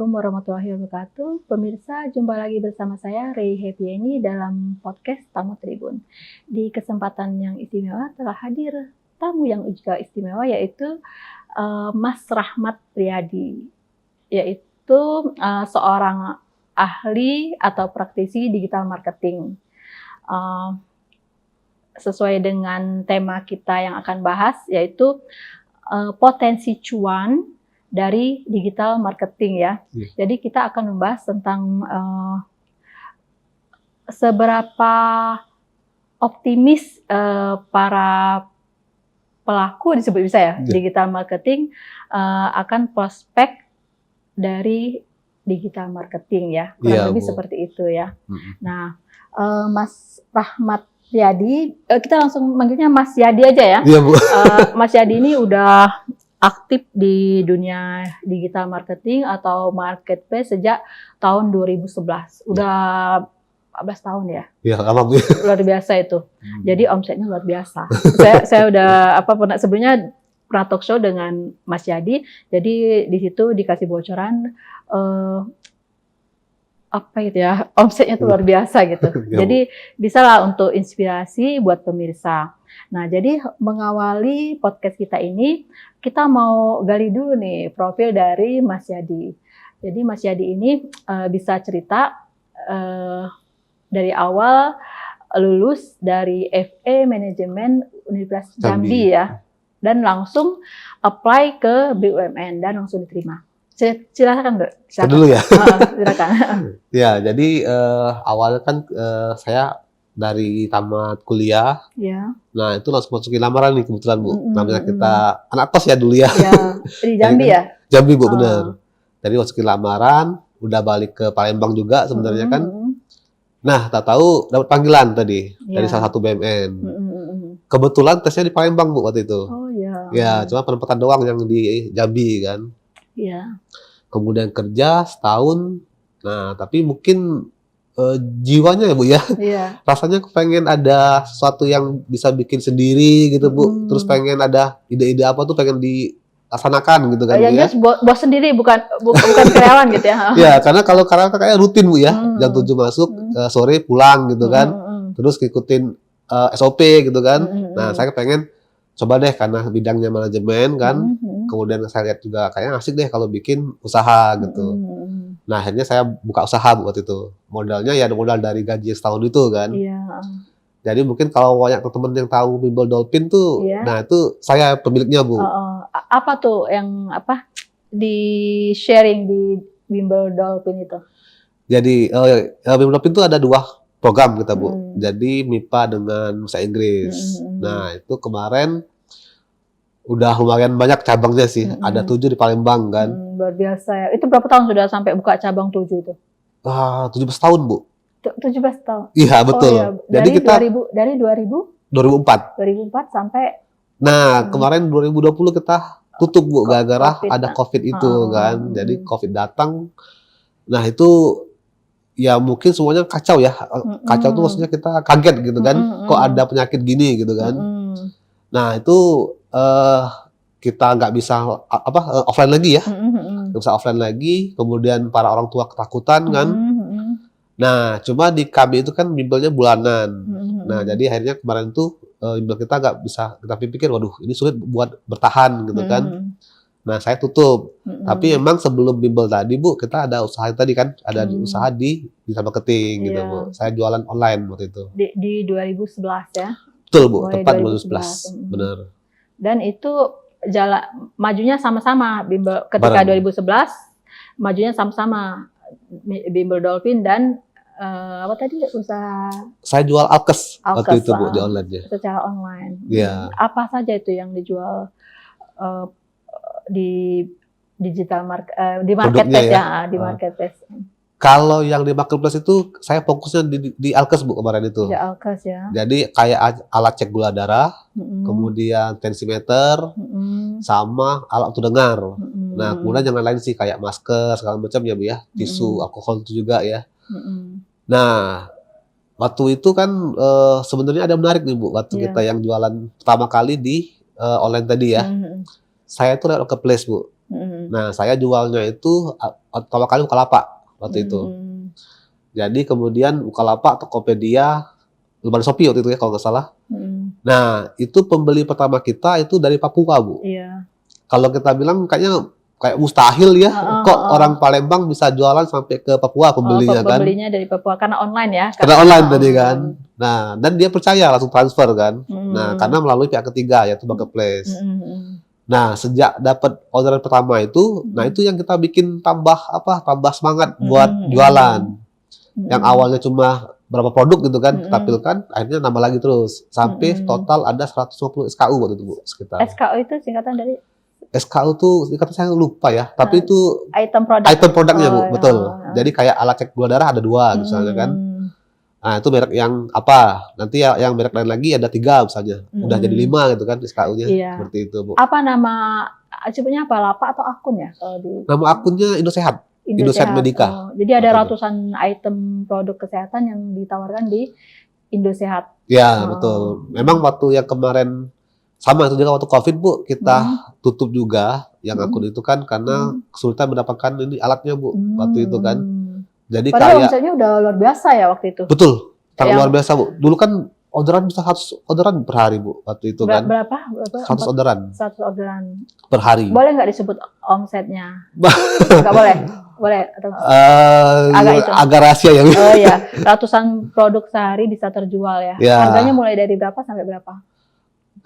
Assalamualaikum warahmatullahi wabarakatuh. Pemirsa, jumpa lagi bersama saya Rey Hepieni dalam podcast Tamu Tribun. Di kesempatan yang istimewa telah hadir tamu yang juga istimewa, yaitu Mas Rahmat Riyadi, yaitu seorang ahli atau praktisi digital marketing. Sesuai dengan tema kita yang akan bahas, yaitu potensi cuan dari digital marketing ya. Jadi kita akan membahas tentang seberapa optimis para pelaku disebut bisa ya digital marketing akan prospek dari digital marketing ya. Kurang lebih seperti itu ya. Nah, Mas Rahmat Riyadi, kita langsung manggilnya Mas Yadi aja ya. Iya, Bu. Mas Yadi ini udah aktif di dunia digital marketing atau marketplace sejak tahun 2011. Udah 14 tahun ya? Iya, lama Bu. Luar biasa itu. Jadi omsetnya luar biasa. saya udah sebelumnya pernah talk show dengan Mas Yadi. Jadi di situ dikasih bocoran omsetnya tuh luar biasa gitu. Jadi bisalah untuk inspirasi buat pemirsa. Nah, jadi mengawali podcast kita ini, kita mau gali dulu nih profil dari Mas Yadi. Jadi Mas Yadi ini bisa cerita dari awal lulus dari FE Manajemen Universitas Jambi ya, dan langsung apply ke BUMN dan langsung diterima. Silakan, Dok. Silakan dulu ya. Silakan. Ya, jadi awalnya kan saya dari tamat kuliah. Ya. Nah, itu langsung masukin lamaran nih kebetulan, Bu. Namanya kita anak kos ya dulu ya. Ya. Di Jambi kan, ya? Jambi, Bu, bener. Jadi masukin lamaran, udah balik ke Palembang juga sebenarnya kan. Nah, tak tahu dapat panggilan tadi dari salah satu BUMN. Kebetulan tesnya di Palembang, Bu, waktu itu. Oh iya. Ya, cuma penempatan doang yang di Jambi kan. Iya. Kemudian kerja setahun. Nah, tapi mungkin jiwanya ya, Bu ya. Iya. Rasanya pengen ada sesuatu yang bisa bikin sendiri gitu, Bu. Terus pengen ada ide-ide apa tuh pengen dilaksanakan gitu kan, Bu ya. Bos sendiri bukan karyawan gitu ya. Ya, karena kalau karyawan kayak rutin, Bu ya. Jam 7 masuk, sore pulang gitu kan. Terus ngikutin SOP gitu kan. Nah, saya pengen coba deh karena bidangnya manajemen kan. Kemudian saya lihat juga kayaknya asik deh kalau bikin usaha gitu. Nah, akhirnya saya buka usaha waktu itu. Modalnya ya modal dari gaji setahun itu kan. Iya. Jadi mungkin kalau banyak teman yang tahu Bimble Dolphin tuh, nah itu saya pemiliknya, Bu. Apa tuh yang di sharing di Bimble Dolphin itu? Jadi Bimble Dolphin itu ada 2 program kita, Bu. Jadi MIPA dengan bahasa Inggris. Nah, itu kemarin udah lumayan banyak cabangnya sih. Ada 7 di Palembang kan. Luar biasa ya. Itu berapa tahun sudah sampai buka cabang 7 itu? 17 tahun, Bu. 17 tahun? Iya, betul. Oh, iya. Jadi kita 2004 sampai... Nah, kemarin 2020 kita tutup, Bu, gara-gara ada COVID itu kan. Jadi COVID datang. Nah, itu ya mungkin semuanya kacau ya. Kacau tuh maksudnya kita kaget gitu kan. Kok ada penyakit gini gitu kan. Nah, itu kita nggak bisa offline lagi ya. Nggak bisa offline lagi. Kemudian para orang tua ketakutan kan. Nah, cuma di kami itu kan bimbelnya bulanan. Nah, jadi akhirnya kemarin tuh bimbel kita nggak bisa, kita pikir, waduh ini sulit buat bertahan gitu kan. Nah, saya tutup. Tapi memang sebelum bimbel tadi, Bu, kita ada usaha tadi kan, ada usaha di digital marketing gitu, Bu. Saya jualan online waktu itu. Di 2011 ya? Betul, Bu, tepat 2011. Benar. Dan itu majunya sama-sama Bimble ketika 2011, majunya sama-sama Bimble Dolphin dan usaha. Saya jual Alkes waktu itu, Bu, di online-nya. Secara online. Iya. Apa saja itu yang dijual di digital di marketplace ya, di marketplace. Kalau yang di marketplace itu saya fokusnya di Alkes, Bu, kemarin itu. Di Alkes ya. Jadi kayak alat cek gula darah, kemudian tensimeter, sama alat untuk dengar. Nah, kemudian yang lain sih kayak masker segala macam ya, Bu ya, tisu, alkohol itu juga ya. Nah, waktu itu kan sebenarnya ada menarik nih, Bu, waktu kita yang jualan pertama kali di online tadi ya. Saya tuh lewat marketplace, Bu. Nah, saya jualnya itu pertama kali Bukalapak waktu itu. Jadi kemudian Bukalapak, Tokopedia, belum ada Shopee waktu itu ya kalau nggak salah. Nah, itu pembeli pertama kita itu dari Papua, Bu. Iya. Kalau kita bilang kayaknya kayak mustahil ya, kok orang Palembang bisa jualan sampai ke Papua pembelinya kan? Pembelinya dari Papua karena online ya? Karena online tadi kan. Nah, dan dia percaya langsung transfer kan. Nah, karena melalui pihak ketiga yaitu marketplace. Nah, sejak dapat orderan pertama itu, nah itu yang kita bikin tambah semangat buat jualan. Yang awalnya cuma berapa produk gitu kan, tampilkan, akhirnya nambah lagi terus sampai total ada 150 SKU waktu itu, Bu, sekitar. SKU itu singkatan dari? SKU tuh singkatan saya lupa ya, tapi itu item produknya, Bu, betul. Jadi kayak alat cek gula darah ada 2 misalnya kan. Nah, itu merek yang apa? Nanti yang merek lain lagi ada 3 misalnya. Udah jadi 5 gitu kan SKU-nya. Seperti itu, Bu. Apa nama sebutnya apa? Lapak atau akun ya? Nama akunnya Indosehat. Indosehat Medica. Jadi ada ratusan item produk kesehatan yang ditawarkan di Indosehat. Ya, betul. Memang waktu yang kemarin sama itu juga waktu COVID, Bu, kita tutup juga yang akun itu kan karena kesulitan mendapatkan ini alatnya, Bu, waktu itu kan. Jadi padahal omsetnya udah luar biasa ya waktu itu. Betul, sangat luar biasa, Bu. Dulu kan orderan bisa 100 orderan per hari, Bu, waktu itu kan. Berapa? 100 orderan. 100 orderan per hari. Boleh nggak disebut omsetnya? Nggak boleh? Boleh? Atau agak rahasia ya. Oh iya, ratusan produk sehari bisa terjual ya. Harganya mulai dari berapa sampai berapa?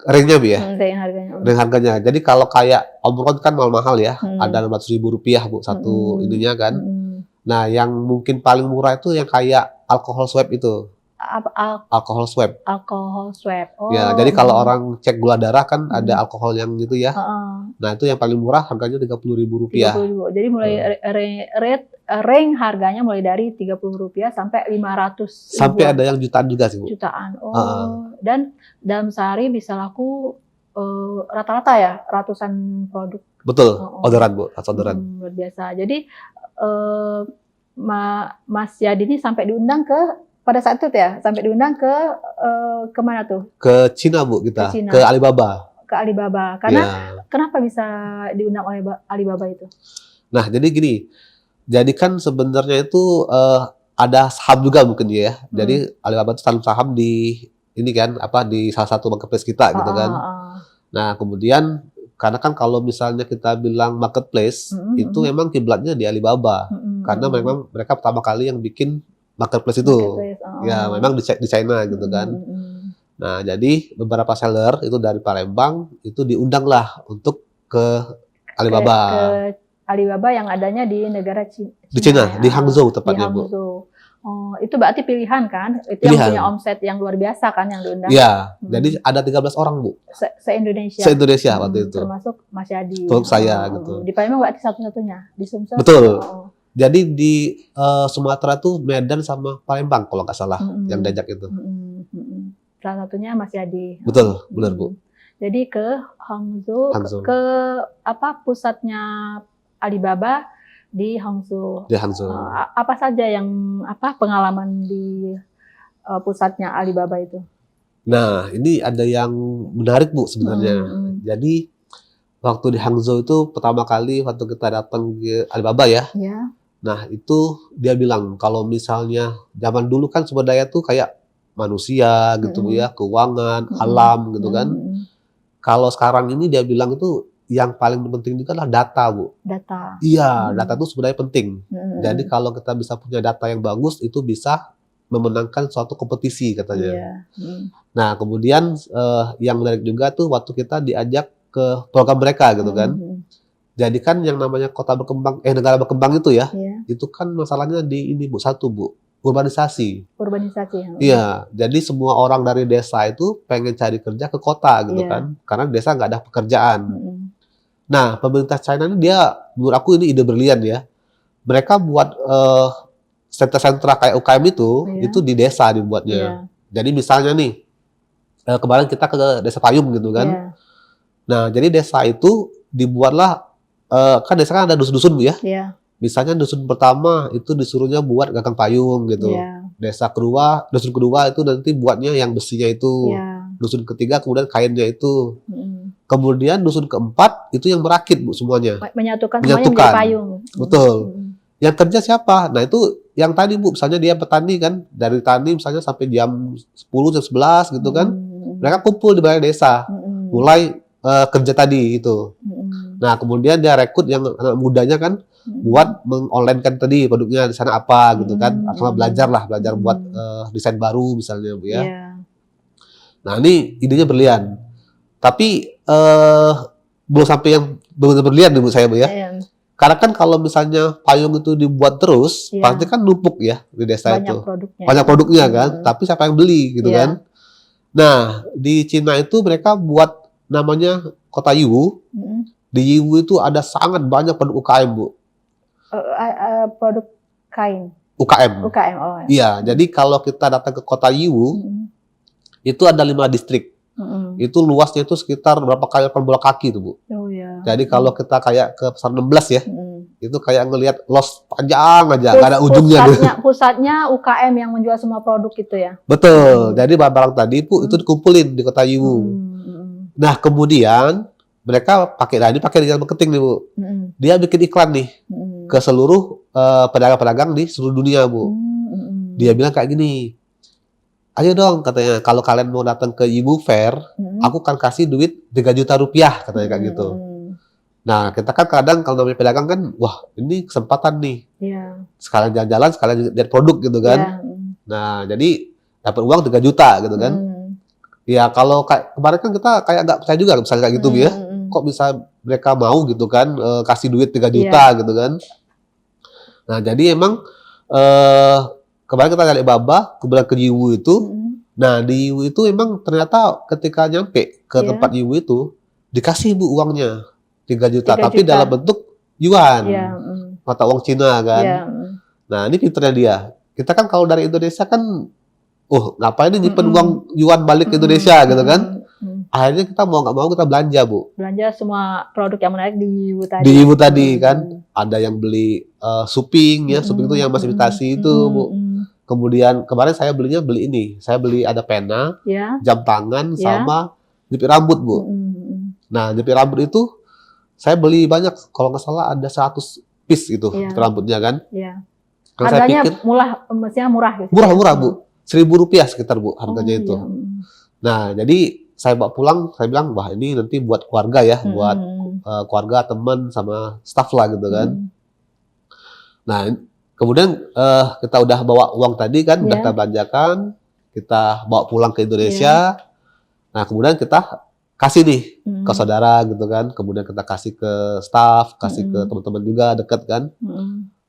Ringnya, Bu, ya? Ring harganya. Jadi kalau kayak Omron kan mahal ya. Ada 600.000 rupiah, Bu, satu ininya kan. Nah, yang mungkin paling murah itu yang kayak alkohol swab itu. Alkohol swab. Alkohol swab. Oh. Ya, jadi kalau orang cek gula darah kan ada alkohol yang gitu ya. Nah, itu yang paling murah harganya Rp30.000. 30.000. Jadi mulai ring harganya mulai dari Rp30 sampai 500. Sampai ada yang jutaan juga sih, Bu. Jutaan. Dan dalam sehari bisa laku rata-rata ya ratusan produk. Betul, orderan, Bu, orderan. Luar biasa. Jadi Mas Yadi ini sampai diundang pada saat itu ya, sampai diundang kemana tuh? Ke Cina, Bu, kita. Ke Alibaba. Ke Alibaba. Karena kenapa bisa diundang oleh Alibaba itu? Nah, jadi gini. Jadi kan sebenarnya itu ada saham juga mungkin ya. Jadi Alibaba itu tanam saham di ini kan di salah satu marketplace kita gitu kan. Nah, kemudian karena kan kalau misalnya kita bilang marketplace, itu memang kiblatnya di Alibaba. Karena memang mereka pertama kali yang bikin marketplace itu. Ya, memang di China gitu kan. Nah, jadi beberapa seller itu dari Palembang itu diundang lah untuk ke Alibaba. Ke Alibaba yang adanya di negara Cina. Di Cina, di Hangzhou tepatnya, Bu. Oh, itu berarti pilihan kan? Itu yang punya omset yang luar biasa kan yang diundang? Iya, jadi ada 13 orang, Bu. Se-Indonesia? Se-Indonesia waktu itu. Termasuk Mas Yadi? Termasuk saya, gitu. Di Palembang berarti satu-satunya? Di Sumsel? Betul. Jadi di Sumatera tuh Medan sama Palembang kalau nggak salah yang diajak itu. Salah satunya Mas Yadi. Betul, benar, Bu. Jadi ke Hangzhou. Ke pusatnya Alibaba di Hangzhou. Di Hangzhou. Apa saja yang pengalaman di pusatnya Alibaba itu? Nah, ini ada yang menarik, Bu, sebenarnya. Jadi waktu di Hangzhou itu pertama kali waktu kita datang ke Alibaba ya. Nah, itu dia bilang kalau misalnya zaman dulu kan sumber daya tuh kayak manusia gitu ya, keuangan, alam gitu kan. Kalau sekarang ini dia bilang itu yang paling penting juga adalah data, Bu. Data. Iya, data itu sebenarnya penting. Jadi kalau kita bisa punya data yang bagus, itu bisa memenangkan suatu kompetisi katanya. Nah, kemudian yang menarik juga tuh waktu kita diajak ke program mereka gitu kan. Jadi kan yang namanya kota berkembang, negara berkembang itu ya, itu kan masalahnya di ini, Bu, Bu, urbanisasi. Urbanisasi. Iya, jadi semua orang dari desa itu pengen cari kerja ke kota gitu kan, karena desa nggak ada pekerjaan. Nah, pemerintah China ini menurut aku ini ide brilian ya. Mereka buat sentra-sentra kayak UKM itu di desa dibuatnya. Jadi misalnya nih, kemarin kita ke Desa Payung gitu kan. Nah, jadi desa itu dibuatlah, kan desa kan ada dusun-dusun, Bu, ya. Misalnya dusun pertama itu disuruhnya buat gagang payung gitu. Dusun kedua itu nanti buatnya yang besinya itu. Dusun ketiga kemudian kainnya itu. Kemudian dusun keempat itu yang merakit Bu semuanya. Menyatukan semuanya menjadi payung. Betul. Yang kerja siapa? Nah itu yang tadi Bu, misalnya dia petani kan, dari tani misalnya sampai jam 10, jam 11 gitu kan. Mereka kumpul di balai desa. Mulai kerja tadi itu. Nah kemudian dia rekrut yang anak mudanya kan buat meng-online-kan tadi produknya di sana apa gitu kan. Akhirnya belajar buat desain baru misalnya Bu ya. Nah ini idenya berlian. Tapi belum sampai yang benar-benar berlian nih Bu saya Bu ya. Karena kan kalau misalnya payung itu dibuat terus, pasti kan numpuk ya di desa banyak itu. Produknya. Banyak produknya kan, tapi siapa yang beli gitu kan. Nah, di Cina itu mereka buat namanya Kota Yiwu. Di Yiwu itu ada sangat banyak produk UKM, Bu. Produk kain? UKM. UKM, oh. Iya, jadi kalau kita datang ke Kota Yiwu, itu ada 5 distrik. Itu luasnya itu sekitar berapa kali bola kaki tuh Bu. Oh iya. Jadi kalau kita kayak ke pasar 16 ya, itu kayak ngelihat los panjang aja, nggak ada ujungnya. Pusatnya UKM yang menjual semua produk itu ya? Betul. Jadi barang-barang tadi Bu itu dikumpulin di Kota Yiwu. Nah kemudian mereka pakai digital marketing nih Bu. Dia bikin iklan nih ke seluruh pedagang-pedagang di seluruh dunia Bu. Dia bilang kayak gini. Ayo dong katanya, kalau kalian mau datang ke Yiwu Fair, aku akan kasih duit 3 juta rupiah katanya kayak gitu. Nah kita kan kadang kalau namanya pedagang kan, wah ini kesempatan nih. Sekalian jalan-jalan, sekalian lihat produk gitu kan. Nah jadi dapat uang 3 juta gitu kan. Ya kalau kemarin kan kita kayak nggak percaya juga misalnya kayak gitu ya. Kok bisa mereka mau gitu kan, kasih duit 3 juta gitu kan. Nah jadi emang kemarin kita lihat Baba, kemudian ke Yiwu itu. Nah di Yiwu itu emang ternyata ketika nyampe ke tempat Yiwu itu dikasih Bu uangnya 3 juta, tapi dalam bentuk yuan, mata uang Cina kan. Nah ini pinternya dia. Kita kan kalau dari Indonesia kan, ngapain ini nyimpen uang yuan balik ke Indonesia gitu kan. Akhirnya kita mau nggak mau kita belanja Bu. Belanja semua produk yang menarik di Yiwu tadi. Di Yiwu tadi kan, ada yang beli suping ya, suping itu yang masih imitasi itu Bu. Kemudian kemarin saya beli ini, saya beli ada pena, jam tangan, sama jepit rambut Bu. Nah jepit rambut itu saya beli banyak, kalau nggak salah ada 100 piece gitu jepit rambutnya kan. Harganya maksudnya murah gitu. Murah Bu, 1.000 rupiah sekitar Bu harganya itu. Nah jadi saya bawa pulang, saya bilang wah ini nanti buat keluarga ya, buat keluarga, teman, sama staff lah gitu kan. Nah kemudian kita udah bawa uang tadi kan, udah kita belanjakan, kita bawa pulang ke Indonesia. Nah kemudian kita kasih nih ke saudara gitu kan, kemudian kita kasih ke staff, kasih ke teman-teman juga deket kan.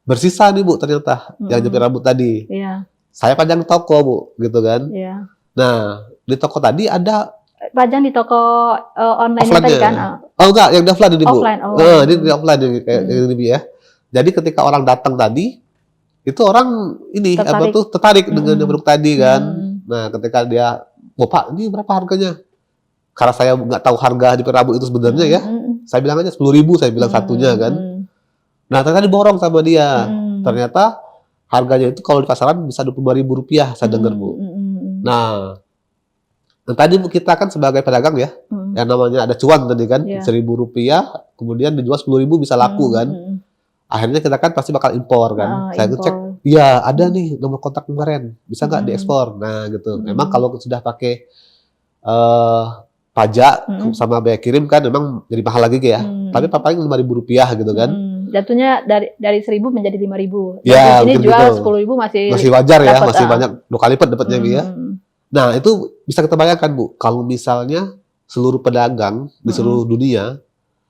Bersisa nih Bu ternyata yang jepit rambut tadi. Saya pajang toko Bu gitu kan. Nah di toko tadi ada pajang di toko online tadi kan? Oh enggak, yang di offline ini Bu. Offline, ini di offline kayak ini ya. Jadi ketika orang datang tadi, itu orang ini tertarik dengan produk tadi kan. Nah ketika dia, Pak ini berapa harganya? Karena saya nggak tahu harga di rambut itu sebenarnya ya, saya bilang aja 10.000, saya bilang satunya kan. Nah ternyata diborong sama dia. Ternyata harganya itu kalau di pasaran bisa 25.000 rupiah, saya dengar Bu. Nah tadi Bu kita kan sebagai pedagang ya, yang namanya ada cuan tadi kan, 1.000 rupiah, kemudian dijual 10.000 bisa laku kan. Akhirnya kita kan pasti bakal impor kan. Saya cek, iya ada nih nomor kontak kemarin, bisa nggak diekspor? Nah gitu. Memang kalau sudah pakai pajak sama biaya kirim kan memang jadi mahal lagi ya. Tapi paling 5.000 rupiah gitu kan. Jatuhnya dari 1.000 menjadi 5.000. Ya, ini jual gitu. 10.000 masih wajar ya, masih banyak 2 kali lipat dapatnya ya. Nah itu bisa kita bayangkan Bu, kalau misalnya seluruh pedagang di seluruh dunia,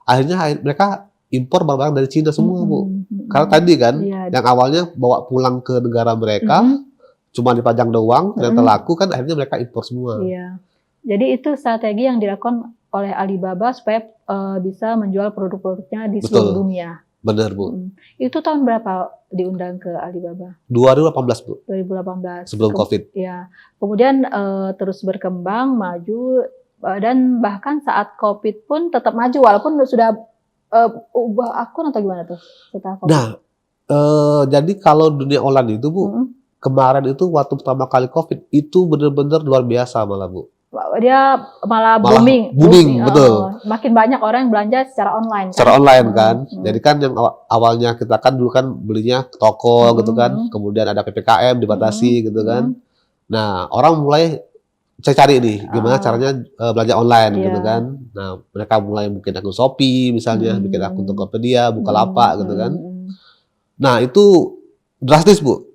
akhirnya mereka impor barang-barang dari Cina semua Bu. Karena tadi kan, yang awalnya bawa pulang ke negara mereka, cuma dipajang doang, ternyata laku kan, akhirnya mereka impor semua. Jadi itu strategi yang dilakukan oleh Alibaba supaya bisa menjual produk-produknya di seluruh dunia. Benar Bu. Itu tahun berapa diundang ke Alibaba? 2018 Bu. 2018. Sebelum COVID. Ya. Kemudian terus berkembang, maju, dan bahkan saat COVID pun tetap maju walaupun sudah ubah akun atau gimana tuh setelah COVID? Nah, jadi kalau dunia online itu Bu, kemarin itu waktu pertama kali COVID itu benar-benar luar biasa malah Bu. dia malah booming, betul. Makin banyak orang yang belanja secara online. Secara online kan. Jadi kan yang awalnya kita kan dulu kan belinya ke toko gitu kan. Kemudian ada PPKM dibatasi gitu kan. Nah, orang mulai saya cari nih gimana caranya belanja online gitu kan. Nah, mereka mulai mungkin akun Shopee misalnya, bikin akun Tokopedia, Bukalapak gitu kan. Nah, itu drastis, Bu.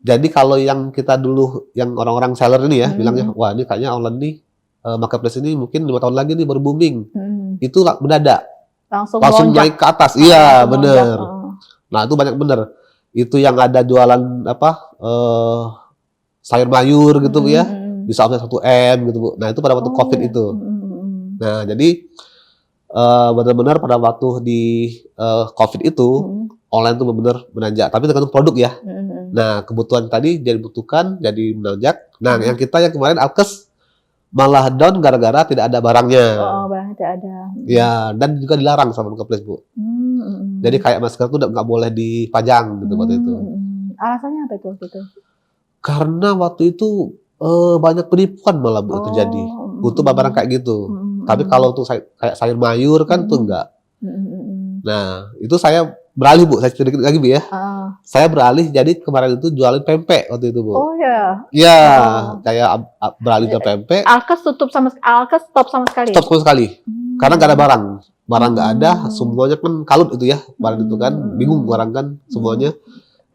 Jadi kalau yang kita dulu, yang orang-orang seller ini ya, bilangnya, wah ini kayaknya online nih, marketplace ini mungkin 5 tahun lagi nih baru booming. Itu mendadak. Langsung naik ke atas. Iya, bener. Nah, itu banyak bener. Itu yang ada jualan sayur mayur gitu ya, bisa omset 1 M gitu, Bu. Nah, itu pada waktu COVID itu. Nah, jadi benar-benar pada waktu di COVID itu, online itu benar-benar menanjak. Tapi tergantung produk ya. Nah, kebutuhan tadi jadi dibutuhkan, jadi menanjak. Nah, yang kita yang kemarin Alkes malah down gara-gara tidak ada barangnya. Barang tidak ada. Ya, dan juga dilarang sama marketplace, Bu. Jadi kayak masker itu nggak boleh dipajang gitu waktu itu. Alasannya apa itu? Karena waktu itu banyak penipuan malah, Bu, terjadi. Untuk barang kayak gitu. Tapi kalau untuk kayak sayur mayur kan tuh enggak. Nah, itu saya beralih, Bu. Saya sedikit lagi, Bu ya. Saya beralih jadi kemarin itu jualin pempek waktu itu, Bu. Oh ya. Iya, kayak beralih ke pempek. Alkes stop sama sekali. Stop sama sekali. Karena nggak ada barang. Barang nggak ada, semuanya kan kalut itu ya. Barang itu kan bingung barang kan semuanya.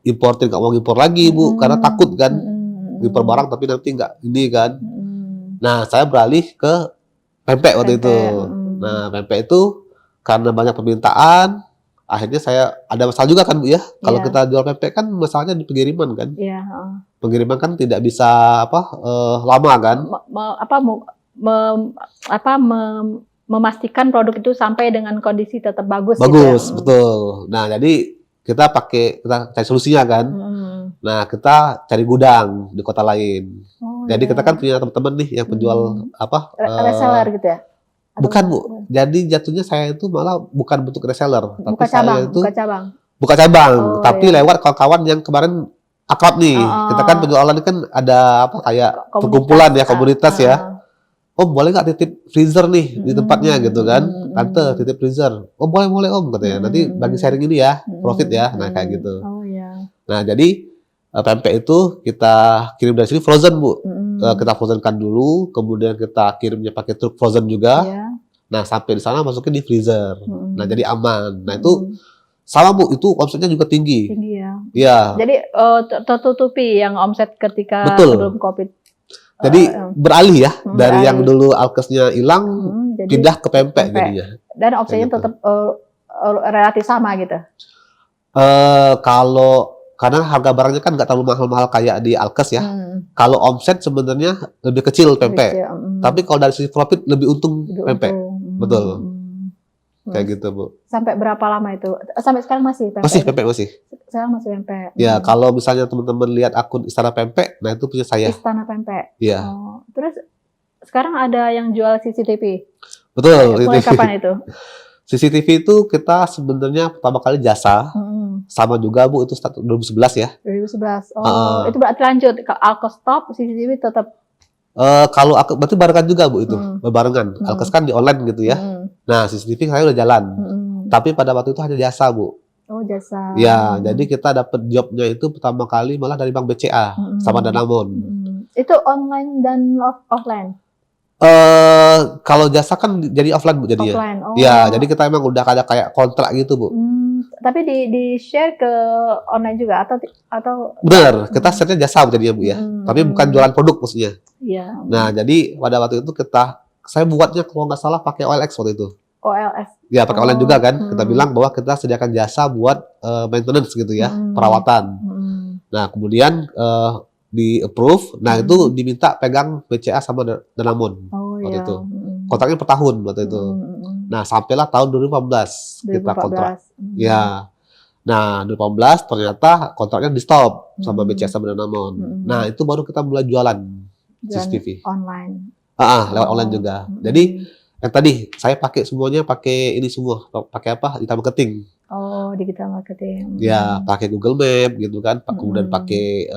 Importir nggak mau impor lagi, Bu, karena takut kan. Impor barang tapi nanti nggak ini kan. Nah, saya beralih ke pempek waktu itu. Nah, pempek itu karena banyak permintaan, akhirnya saya ada masalah juga kan, Bu ya. Kalau kita jual pempek kan masalahnya di pengiriman kan. Pengiriman kan tidak bisa lama kan. Memastikan produk itu sampai dengan kondisi tetap bagus. Bagus, gitu ya? Betul. Nah, jadi kita cari solusinya kan. Nah, kita cari gudang di kota lain. Jadi kita kan punya teman-teman nih yang penjual reseller gitu ya? Bukan, Bu. Jadi jatuhnya saya itu malah bukan bentuk reseller, tapi saya itu buka cabang, tapi lewat kawan-kawan yang kemarin akrab nih. Kita kan penjualan ini kan ada kayak perkumpulan ya, komunitas ya. Om, boleh nggak titip freezer nih di tempatnya gitu kan? Tante titip freezer. Oh, boleh Om katanya. Nanti bagi sharing ini ya, profit ya. Nah, kayak gitu. Nah, jadi pempek itu kita kirim dari sini frozen, Bu. Kita frozenkan dulu, kemudian kita kirimnya pakai truk frozen juga. Nah, sampai di sana masukin di freezer. Nah, jadi aman. Nah, itu sama, Bu, itu omsetnya juga tinggi. Tinggi ya. Iya. Jadi tertutupi yang omset ketika sebelum COVID. Jadi beralih ya dari yang dulu Alkesnya hilang, pindah ke pempek jadinya. Dan omsetnya tetap relatif sama gitu. Karena harga barangnya kan nggak terlalu mahal-mahal kayak di Alkes ya. Kalau omset sebenarnya lebih kecil pempek. Tapi kalau dari sisi profit lebih untung pempek. Betul. Kayak gitu, Bu. Sampai berapa lama itu? Sampai sekarang masih pempek? Masih pempek, masih. Sekarang masih pempek. Ya, kalau misalnya teman-teman lihat akun Istana Pempek, nah itu punya saya. Istana Pempek. Iya. Terus sekarang ada yang jual CCTV. Betul. Mulai kapan itu? CCTV itu kita sebenarnya pertama kali jasa. Sama juga, Bu, itu 2011 ya. 2011. Itu berarti lanjut. Kalau Alkes stop, CCTV tetap. Kalau aku berarti barengan juga, Bu, itu berbarengan. Alkes kan di online gitu ya. Nah, CCTV saya udah jalan. Tapi pada waktu itu hanya jasa, Bu. Oh, jasa. Ya, jadi kita dapat jobnya itu pertama kali malah dari Bank BCA sama Danamon. Itu online dan offline? Kalau jasa kan jadi offline, Bu, jadinya. Offline. Ya, jadi kita emang udah ada kayak kontrak gitu, Bu. Tapi di share ke online juga atau? Bener, kita share-nya jasa jadinya, Bu ya. Tapi bukan jualan produk maksudnya. Iya. Nah, jadi pada waktu itu saya buatnya kalau nggak salah pakai OLX waktu itu. OLX. Ya, pakai online juga kan. Kita bilang bahwa kita sediakan jasa buat maintenance gitu ya, perawatan. Nah, kemudian di approve. Nah, itu diminta pegang BCA sama Danamon waktu itu. Kontraknya per tahun waktu itu. Nah, sampailah tahun 2015 kita kontrak. Ya. Nah, 2015 ternyata kontraknya di stop sama BCA sama Danamon. Nah, itu baru kita mulai jualan CCTV. Online. Lewat online juga. Jadi yang tadi saya pakai semuanya pakai ini semua, pakai apa? Digital marketing. Oh, digital marketing. Ya, pakai Google Map gitu kan. Kemudian pakai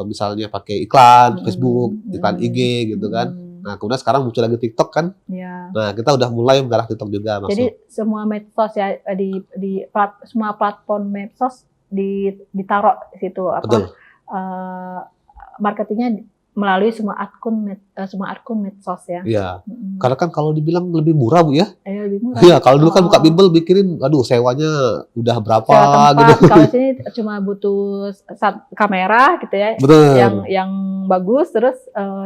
misalnya pakai iklan Facebook, iklan IG gitu kan. Nah, kemudian sekarang muncul lagi TikTok kan. Ya. Nah, kita udah mulai menggarap TikTok juga masuk. Jadi semua medsos ya semua platform medsos ditaruh di situ Betul. Marketingnya melalui semua akun medsos ya. Iya. Karena kan kalau dibilang lebih murah Bu ya. Lebih murah. Iya, kalau dulu kan buka bimbel bikirin, aduh sewanya udah berapa gitu. Kalau sini cuma butuh kamera gitu ya. Betul. Yang bagus, terus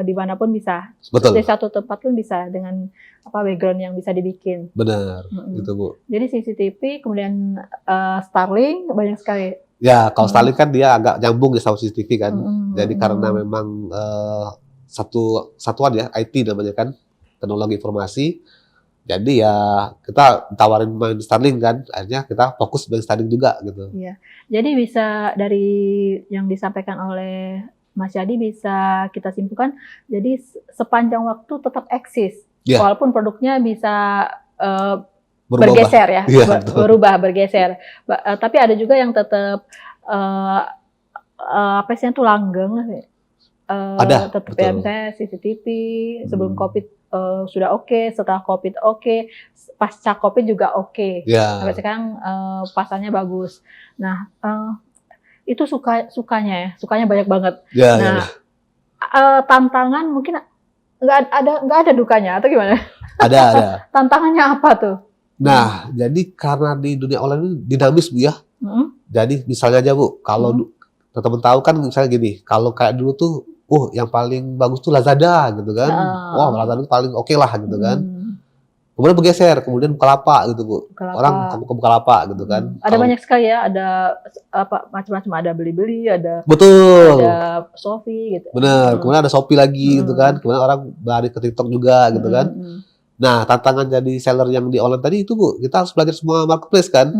dimanapun bisa. Betul. Di satu tempat pun bisa dengan background yang bisa dibikin. Benar, gitu Bu. Jadi CCTV, kemudian Starlink banyak sekali. Ya, kalau Starlink kan dia agak nyambung ya sama CCTV kan. Jadi karena memang satu satuan ya, IT namanya kan, teknologi informasi. Jadi ya kita tawarin main Starlink kan, akhirnya kita fokus main Starlink juga gitu. Iya. Jadi bisa dari yang disampaikan oleh Mas Yadi bisa kita simpulkan, jadi sepanjang waktu tetap eksis, walaupun produknya bisa bergeser ya, berubah, bergeser. Tapi ada juga yang tetap apa sih itu langgeng, ada tetap ya, misalnya CCTV sebelum COVID sudah oke, setelah COVID oke, pasca COVID juga oke. Sampai sekarang pasarnya bagus. Nah, itu sukanya banyak banget. Nah, tantangan mungkin nggak ada dukanya atau gimana? Ada. Tantangannya apa tuh? Nah, jadi karena di dunia online ini dinamis Bu ya. Jadi misalnya aja Bu, kalau teman-teman tahu kan misalnya gini, kalau kayak dulu tuh, yang paling bagus tuh Lazada gitu kan. Wah, Lazada itu paling oke lah gitu kan. Kemudian bergeser, kemudian Bukalapak gitu Bu. Orang ke Bukalapak gitu kan. Ada banyak sekali ya, ada macam-macam, ada beli-beli, ada betul, ada Shopee gitu. Bener, kemudian ada Shopee lagi gitu kan. Kemudian orang beralih ke TikTok juga gitu kan. Nah, tantangan jadi seller yang di online tadi itu Bu, kita harus belajar semua marketplace kan.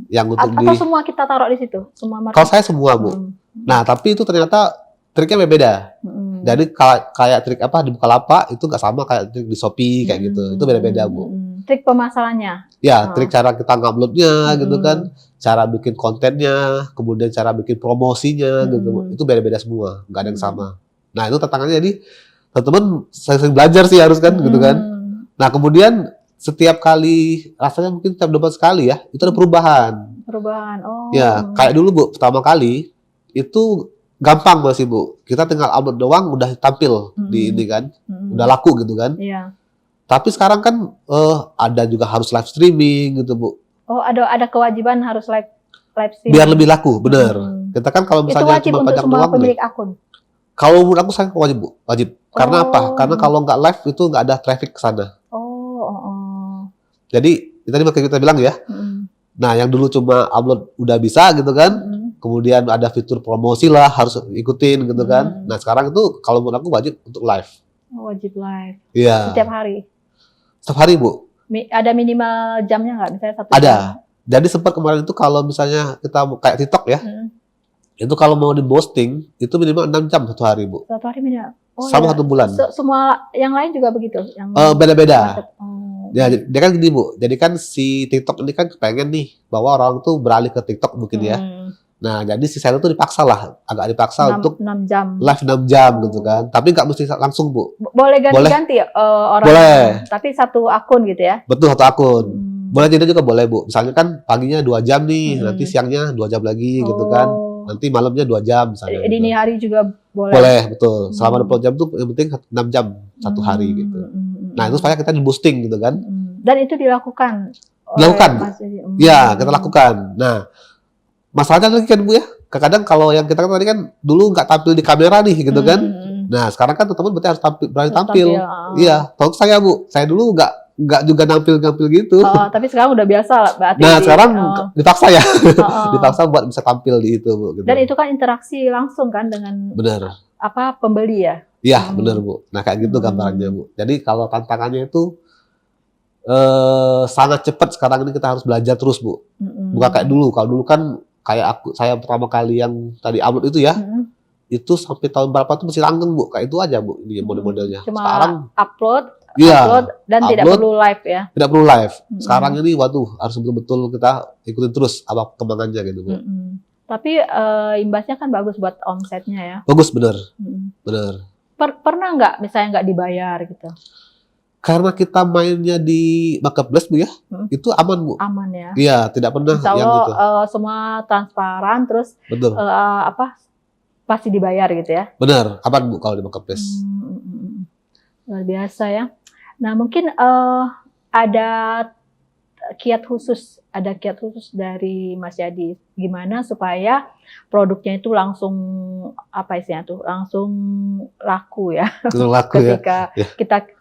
Yang untuk atau semua kita taruh di situ, semua marketplace. Kalau saya semua Bu. Nah, tapi itu ternyata triknya beda. Jadi kayak trik apa di Bukalapak itu nggak sama kayak trik di Shopee kayak gitu. Itu beda-beda Bu. Trik pemasarannya. Ya, trik cara kita nguploadnya gitu kan, cara bikin kontennya, kemudian cara bikin promosinya gitu. Itu beda-beda semua, nggak ada yang sama. Nah, itu tantangannya jadi teman-teman sering belajar sih harus kan gitu kan. Nah, kemudian setiap kali, rasanya mungkin setiap debat sekali ya, itu ada perubahan. Ya, kayak dulu Bu, pertama kali, itu gampang masih Bu. Kita tinggal upload doang, udah tampil di ini kan. Udah laku gitu kan. Tapi sekarang kan ada juga harus live streaming gitu Bu. Ada kewajiban harus live streaming. Biar lebih laku, bener. Kita kan kalau misalnya cuma pajang doang pemilik akun. Kalau menurut aku saya wajib Bu, wajib. Karena apa? Karena kalau nggak live itu nggak ada traffic ke sana. Jadi tadi makanya kita bilang ya. Nah, yang dulu cuma upload udah bisa gitu kan. Kemudian ada fitur promosi lah harus ikutin gitu kan. Nah, sekarang itu kalau menurut aku wajib untuk live. Wajib live. Iya. Setiap hari. Setiap hari Bu. Ada minimal jamnya nggak? Misalnya 1 jam? Ada. Jadi sempat kemarin itu kalau misalnya kita kayak TikTok ya. Itu kalau mau di posting itu minimal 6 jam satu hari Bu. Satu hari minimal. Sama 1 bulan. Semua yang lain juga begitu? Beda-beda. Ya, dia kan gini Bu, jadi kan si TikTok ini kan kepengen nih bahwa orang tuh beralih ke TikTok mungkin ya. Nah, jadi si seller tuh dipaksa lah, agak dipaksa untuk 6 jam. Live 6 jam gitu kan. Tapi nggak mesti langsung Bu. Boleh ganti-ganti orang. Boleh. Tapi satu akun gitu ya? Betul, satu akun. Boleh tidak juga boleh Bu. Misalnya kan paginya 2 jam nih, nanti siangnya 2 jam lagi gitu kan. Nanti malamnya 2 jam misalnya. Dini hari juga boleh? Boleh, betul. Selama 20 jam tuh yang penting 6 jam satu hari gitu. Nah, itu supaya kita di boosting gitu kan. Dan itu dilakukan? Ya, kita lakukan. Nah, masalahnya lagi kan Bu ya, kadang kalau yang kita tadi kan dulu nggak tampil di kamera nih gitu kan. Nah, sekarang kan teman-teman berarti harus berani tampil. Iya, tahu saya Bu, saya dulu nggak juga nampil gitu. Tapi sekarang udah biasa lah berarti. Nah, sekarang dipaksa ya. Dipaksa buat bisa tampil di itu Bu. Gitu. Dan itu kan interaksi langsung kan dengan pembeli ya? Iya, benar Bu. Nah, kayak gitu gambarannya Bu. Jadi kalau tantangannya itu sangat cepat sekarang ini kita harus belajar terus Bu. Bukan kayak dulu. Kalau dulu kan kayak saya pertama kali yang tadi upload itu ya, itu sampai tahun berapa tuh masih langgeng Bu. Kayak itu aja Bu, ini model-modelnya. Cuma sekarang upload dan upload, tidak perlu live ya? Tidak perlu live. Sekarang ini harus betul-betul kita ikutin terus apa perkembangannya gitu Bu. Tapi imbasnya kan bagus buat omsetnya ya? Bagus, bener. Bener. pernah nggak misalnya nggak dibayar gitu? Karena kita mainnya di marketplace Bu ya, itu aman Bu. Aman ya. Iya, tidak pernah Insya yang Allah gitu. semua transparan, terus Betul. pasti dibayar gitu ya. Benar, aman Bu kalau di marketplace. Luar biasa ya. Nah mungkin ada kiat khusus dari Mas Yadi, gimana supaya produknya itu langsung langsung laku ya. Laku ketika ya.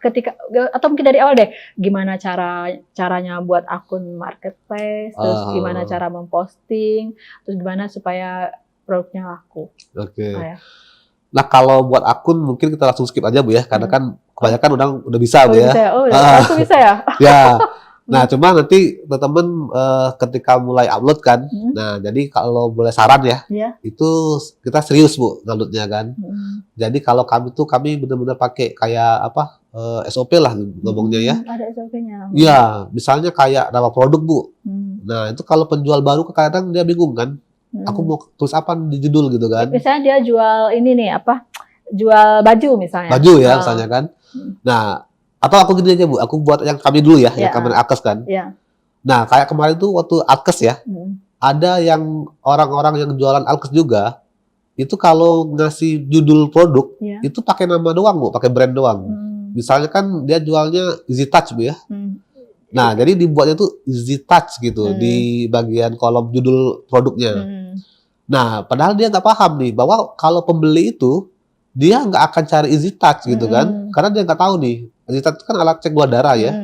ketika atau mungkin dari awal deh, gimana caranya buat akun marketplace, terus gimana cara memposting, terus gimana supaya produknya laku. Oke. Nah kalau buat akun mungkin kita langsung skip aja Bu ya, karena kan kebanyakan udah bisa Bu ya. Langsung bisa ya. Ya. Nah, cuma nanti teman-teman ketika mulai upload kan, nah jadi kalau boleh saran ya, itu kita serius Bu nguploadnya kan. Jadi kalau kami benar-benar pakai kayak SOP lah ngomongnya ya. Ada SOP-nya. Iya, misalnya kayak nama produk Bu. Nah itu kalau penjual baru kadang dia bingung kan, aku mau tulis apa di judul gitu kan. Misalnya dia jual ini nih jual baju misalnya. Baju ya misalnya kan. Nah atau aku gini aja Bu, aku buat yang kami dulu ya, yang kami Alkes kan. Nah kayak kemarin tuh waktu Alkes ya, ada yang orang-orang yang jualan Alkes juga, itu kalau ngasih judul produk, itu pakai nama doang Bu, pakai brand doang. Misalnya kan dia jualnya Easy Touch Bu ya. Nah jadi dibuatnya tuh Easy Touch gitu di bagian kolom judul produknya. Nah padahal dia nggak paham nih bahwa kalau pembeli itu dia nggak akan cari Easy Touch gitu kan, karena dia nggak tahu nih. Easy Touch itu kan alat cek gula darah ya.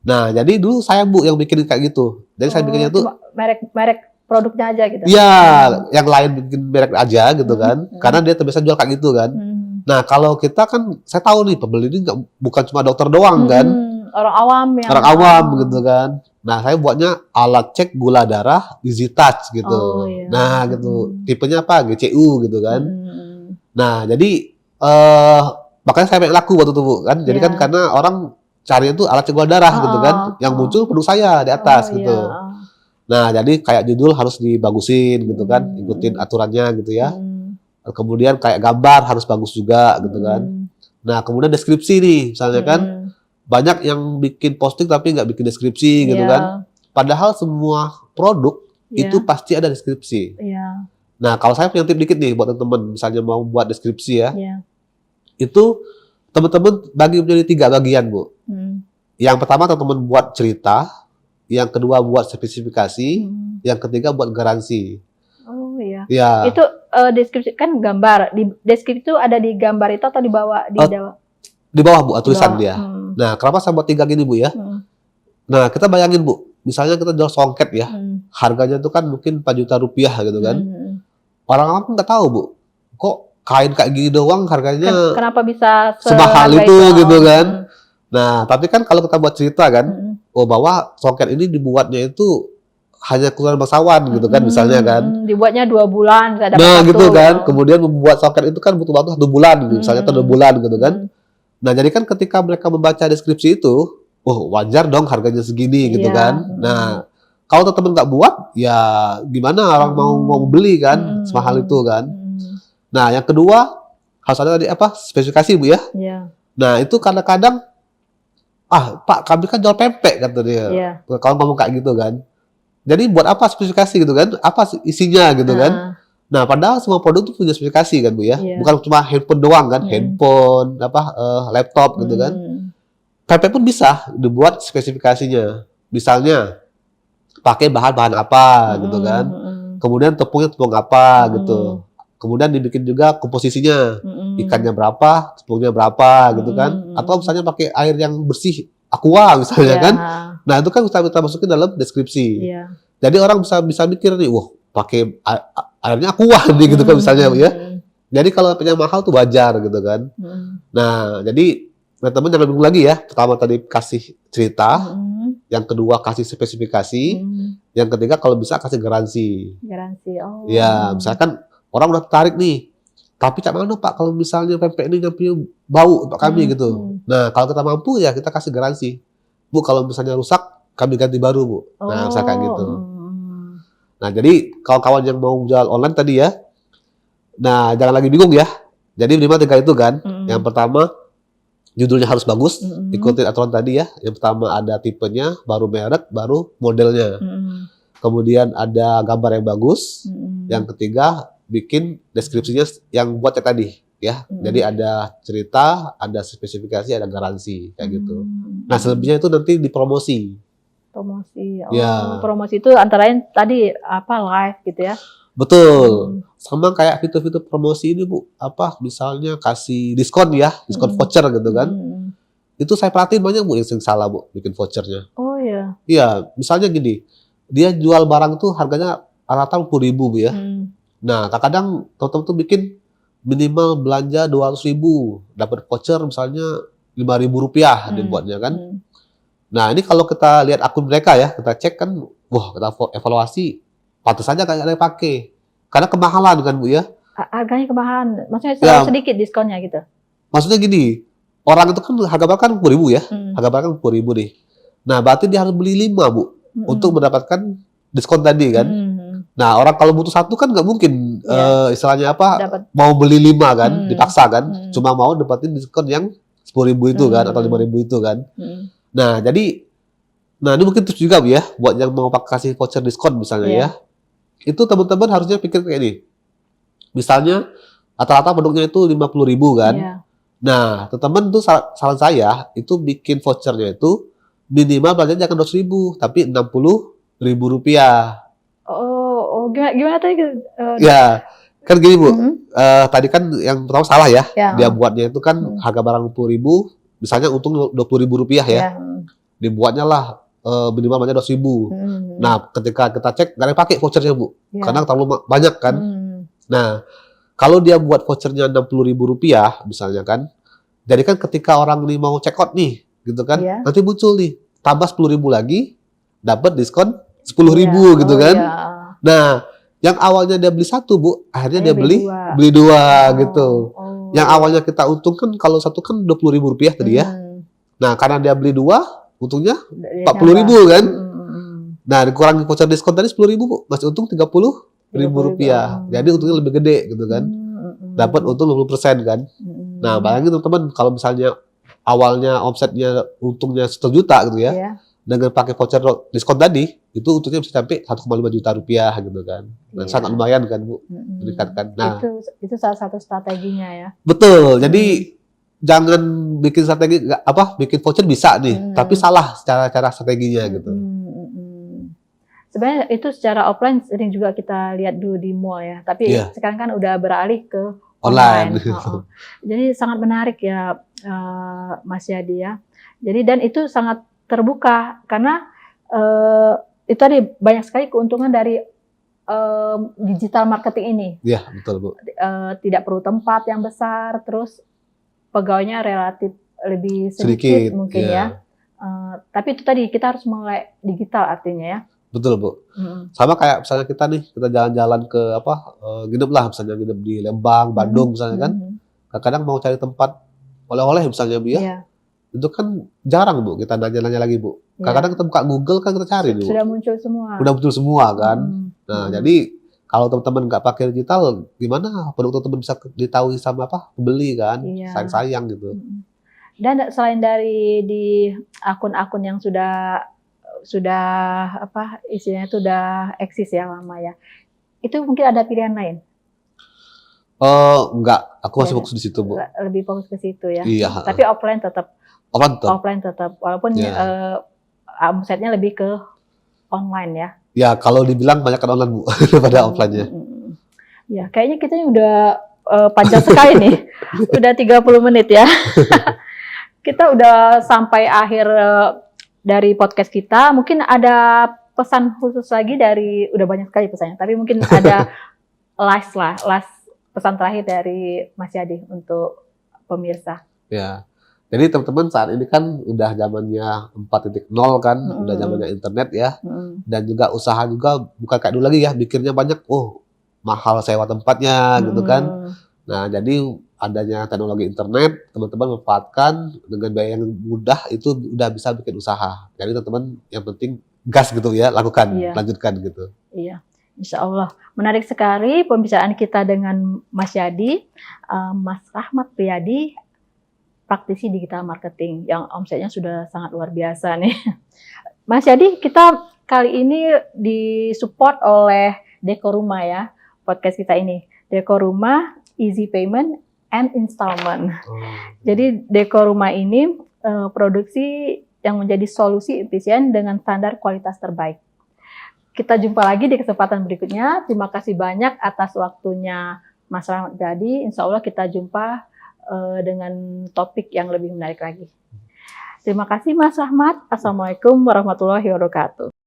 Nah, jadi dulu saya Bu yang bikin kayak gitu. Jadi saya bikinnya tuh merek produknya aja gitu. Iya, yang lain bikin merek aja gitu kan. Karena dia terbiasa jual kayak gitu kan. Nah, kalau kita kan saya tahu nih pembeli ini bukan cuma dokter doang kan. Orang awam Orang awam gitu kan. Nah, saya buatnya alat cek gula darah Easy Touch gitu. Nah, gitu. Tipenya apa? GCU gitu kan. Nah, jadi makanya saya pengen laku waktu itu Bu kan. Jadi kan karena orang cari itu alat cek gula darah gitu kan. Yang muncul produk saya di atas gitu. Nah, jadi kayak judul harus dibagusin gitu kan. Ikutin aturannya gitu ya. Kemudian kayak gambar harus bagus juga gitu kan. Nah, kemudian deskripsi nih misalnya kan. Banyak yang bikin posting tapi nggak bikin deskripsi gitu kan. Padahal semua produk itu pasti ada deskripsi. Nah, kalau saya punya tip dikit nih buat teman-teman, misalnya mau buat deskripsi ya. Itu teman-teman bagi menjadi 3 bagian Bu. Yang pertama teman-teman buat cerita, yang kedua buat spesifikasi, yang ketiga buat garansi. Oh iya. Ya. Itu deskripsi kan gambar. Di deskripsi itu ada di gambar itu atau di bawah di bawah Bu tulisan dia. Nah, kenapa saya buat 3 gini Bu ya? Nah, kita bayangin Bu, misalnya kita jual songket ya. Harganya itu kan mungkin 4 juta rupiah gitu kan. Orang awam nggak tahu Bu. Kok kain kayak gini doang harganya kenapa bisa semahal itu gitu kan. Nah, tapi kan kalau kita buat cerita kan, bahwa songket ini dibuatnya itu hanya keluar bangsawan gitu kan misalnya kan. Dibuatnya 2 bulan bisa dapat Nah, gitu kan. Kemudian membuat songket itu kan butuh waktu 1 bulan gitu, misalnya 2 bulan gitu kan. Nah, jadi kan ketika mereka membaca deskripsi itu, wajar dong harganya segini gitu kan. Nah, kalau teman-teman nggak buat, ya gimana orang mau beli kan, semahal itu kan. Nah, yang kedua harus ada tadi spesifikasi Bu ya. Nah, itu kadang-kadang Pak kami kan jual pempek kata dia. Kalau ngomong kayak gitu kan. Jadi buat apa spesifikasi gitu kan? Apa isinya gitu kan? Nah, padahal semua produk itu punya spesifikasi kan Bu ya. Bukan cuma handphone doang kan, handphone, laptop gitu kan. Pempek pun bisa dibuat spesifikasinya. Misalnya pakai bahan-bahan apa gitu kan. Kemudian tepungnya tepung apa gitu. Kemudian dibikin juga komposisinya, ikannya berapa, tepungnya berapa gitu kan. Atau misalnya pakai air yang bersih, aqua misalnya kan. Nah itu kan kita masukin dalam deskripsi. Jadi orang bisa mikir nih, wah pakai airnya aqua nih gitu kan misalnya ya. Jadi kalau punya mahal tuh wajar gitu kan. Nah jadi teman-teman jangan bingung lagi ya. Pertama tadi kasih cerita, yang kedua kasih spesifikasi, yang ketiga kalau bisa kasih garansi. Ya misalkan orang udah tertarik nih, tapi cak mana Pak kalau misalnya pempek ini nyampe bau untuk kami gitu. Nah kalau kita mampu ya kita kasih garansi. Bu kalau misalnya rusak kami ganti baru Bu. Nah bisa kayak gitu. Nah jadi kawan-kawan yang mau jual online tadi ya, nah jangan lagi bingung ya. Jadi minimal 3 itu kan. Yang pertama, judulnya harus bagus, ikutin aturan tadi ya. Yang pertama ada tipenya, baru merek, baru modelnya. Kemudian ada gambar yang bagus. Yang ketiga, bikin deskripsinya yang buat kayak tadi ya. Jadi ada cerita, ada spesifikasi, ada garansi kayak gitu. Nah, selebihnya itu nanti dipromosi. Promosi. Ya. Promosi itu antara lain tadi apa live gitu ya. Betul. Sama kayak fitur-fitur promosi ini, Bu. Apa misalnya kasih diskon ya, diskon voucher gitu kan. Itu saya perhatiin banyak, Bu, yang salah, Bu, bikin vouchernya. Oh iya. Iya, misalnya gini. Dia jual barang tuh harganya rata-rata 10.000, Bu ya. Nah, kadang-kadang teman-teman tuh bikin minimal belanja 200.000, dapat voucher misalnya 5.000 rupiah dibuatnya kan. Nah, ini kalau kita lihat akun mereka ya, kita cek kan, wah, kita evaluasi, pantas saja nggak ada yang pakai. Karena kemahalan kan, Bu ya. Harganya kemahalan, maksudnya terlalu sedikit diskonnya gitu? Maksudnya gini, orang itu kan harga barang kan 10.000 ya, harga barang kan 10.000 nih. Nah, berarti dia harus beli 5, Bu, untuk mendapatkan diskon tadi kan. Nah, orang kalau butuh satu kan nggak mungkin, istilahnya apa, mau beli 5 kan, dipaksa kan, cuma mau dapatin diskon yang 10.000 itu kan, atau 5.000 itu kan. Nah, jadi, ini mungkin terus juga, Bu ya, buat yang mau kasih voucher diskon misalnya ya, itu teman-teman harusnya pikir kayak ini. Misalnya, rata-rata produknya itu 50.000 kan. Nah, teman-teman tuh saran saya, itu bikin vouchernya itu minimal belanjanya jangan 200.000, tapi 60.000 rupiah. Oh, gimana tadi? Ya, kan gini, Bu, tadi kan yang pertama salah ya, dia buatnya itu kan harga barang 10.000, misalnya untung 20.000 rupiah ya. Dibuatnya lah minimal banyak 200.000. Nah, ketika kita cek nggak ada yang pakai vouchernya, Bu, karena terlalu banyak kan. Nah, kalau dia buat vouchernya 60.000 rupiah misalnya kan, jadi kan ketika orang ini mau check out nih, gitu kan, nanti muncul nih tambah 10.000 lagi, dapat diskon 10.000 gitu kan. Nah, yang awalnya dia beli satu, Bu, akhirnya dia beli dua gitu. Yang awalnya kita untungkan kalau satu kan 20.000 rupiah tadi ya. Nah, karena dia beli 2, untungnya 40.000 kan. Nah, dikurangi voucher diskon tadi 10.000, Bu, masih untung 30.000 rupiah. Jadi untungnya lebih gede gitu kan. Dapat untung 20% kan. Nah, bayangin teman-teman kalau misalnya awalnya omsetnya untungnya 1 juta gitu ya. Dengan pakai voucher diskon tadi, itu untungnya bisa sampai 1,5 juta rupiah gitu kan. Dan sangat lumayan kan, Bu, meningkatkan. Nah, itu salah satu strateginya ya. Betul. Jadi jangan bikin strategi bikin voucher bisa nih, tapi salah cara strateginya gitu. Sebenarnya itu secara offline sering juga kita lihat dulu di mall ya, tapi sekarang kan udah beralih ke online. Jadi sangat menarik ya, Mas Yadi ya. Jadi dan itu sangat terbuka karena itu tadi banyak sekali keuntungan dari digital marketing ini. Iya, betul, Bu. Tidak perlu tempat yang besar, terus pegawainya relatif lebih sedikit mungkin ya. Tapi itu tadi kita harus mulai digital artinya ya. Betul, Bu. Sama kayak misalnya kita nih, kita jalan-jalan ke nginep lah, misalnya nginep di Lembang, Bandung misalnya kan. Kadang-kadang mau cari tempat oleh-oleh misalnya, Bu ya. Itu kan jarang, Bu, kita nanya-nanya lagi, Bu. Kadang-kadang kita buka Google kan kita cari, Bu. Sudah muncul semua. Udah muncul semua kan. Nah, jadi kalau teman-teman nggak pakai digital, gimana produk teman-teman bisa ditahui sama pembeli kan? Sayang-sayang gitu. Dan selain dari di akun-akun yang sudah istilahnya itu udah eksis ya lama ya, itu mungkin ada pilihan lain? Enggak, aku masih fokus di situ, Bu. Lebih fokus ke situ ya. Iya. Tapi offline tetap, walaupun omsetnya lebih ke online ya. Ya, kalau dibilang banyak kan online, Bu, daripada offline-nya. Ya, kayaknya kita udah panjang sekali nih. Udah 30 menit ya. Kita udah sampai akhir dari podcast kita. Mungkin ada pesan khusus lagi dari, udah banyak sekali pesannya, tapi mungkin ada last pesan terakhir dari Mas Yadi untuk pemirsa. Ya. Jadi teman-teman saat ini kan udah zamannya 4.0 kan, udah zamannya internet ya. Dan juga usaha juga bukan kayak dulu lagi ya, mikirnya banyak, mahal sewa tempatnya gitu kan. Nah, jadi adanya teknologi internet, teman-teman manfaatkan dengan biaya yang mudah, itu udah bisa bikin usaha. Jadi teman-teman yang penting gas gitu ya, lakukan, lanjutkan gitu. Iya, Insya Allah. Menarik sekali pembicaraan kita dengan Mas Yadi, Mas Rahmat Priyadi, praktisi digital marketing yang omsetnya sudah sangat luar biasa nih. Mas Yadi, kita kali ini disupport oleh Dekoruma ya, podcast kita ini. Dekoruma, Easy Payment and Installment. Jadi Dekoruma ini produksi yang menjadi solusi efisien dengan standar kualitas terbaik. Kita jumpa lagi di kesempatan berikutnya. Terima kasih banyak atas waktunya Mas Rahmat Jadi. Insya Allah kita jumpa dengan topik yang lebih menarik lagi. Terima kasih Mas Rahmat. Assalamualaikum warahmatullahi wabarakatuh.